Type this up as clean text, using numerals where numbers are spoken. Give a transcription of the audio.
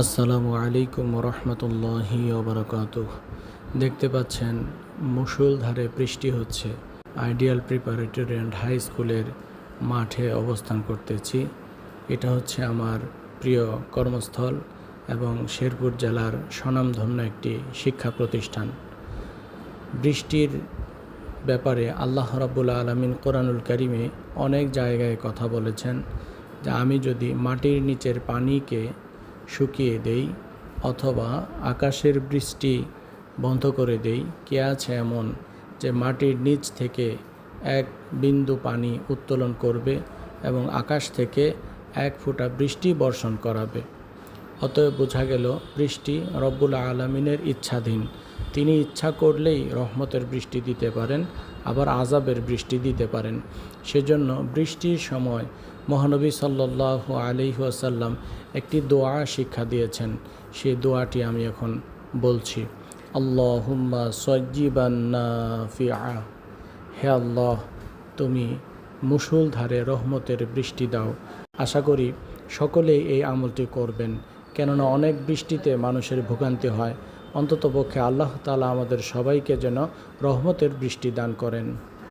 আসসালামু আলাইকুম রহমতুল্লাহি ওবরাকাতুহ। দেখতে পাচ্ছেন মুষলধারে বৃষ্টি হচ্ছে। আইডিয়াল প্রিপারেটরি অ্যান্ড হাই স্কুলের মাঠে অবস্থান করতেছি। এটা হচ্ছে আমার প্রিয় কর্মস্থল এবং শেরপুর জেলার স্বনামধন্য একটি শিক্ষা প্রতিষ্ঠান। বৃষ্টির ব্যাপারে আল্লাহ রাব্বুল আলামিন কোরআনুল কারিমে অনেক জায়গায় কথা বলেছেন যে আমি যদি মাটির নিচের পানিকে শুকিয়ে দেই অথবা আকাশের বৃষ্টি বন্ধ করে দেই, কে আছে এমন যে মাটির নিচ থেকে এক বিন্দু পানি উত্তোলন করবে এবং আকাশ থেকে এক ফোঁটা বৃষ্টি বর্ষণ করাবে। অতএব বোঝা গেল বৃষ্টি রব্বুল আলামিনের ইচ্ছাধীন। তিনি ইচ্ছা করলেই রহমতের বৃষ্টি দিতে পারেন, আবার আযাবের বৃষ্টি দিতে পারেন। সেজন্য বৃষ্টির সময় মহানবী সাল্লাল্লাহু আলাইহি ওয়াসাল্লাম একটি দোয়া শিক্ষা দিয়েছেন। সেই দোয়াটি আমি এখন বলছি। আল্লাহুম্মা সাজ্জিবান নাফিআ। হে আল্লাহ, তুমি মুষলধারে রহমতের বৃষ্টি দাও। আশা করি সকলেই এই আমলটি করবেন, কেননা অনেক বৃষ্টিতে মানুষের ভোগান্তি হয়। অন্ততপক্ষে আল্লাহ তাআলা আমাদের সবাইকে যেন রহমতের বৃষ্টি দান করেন।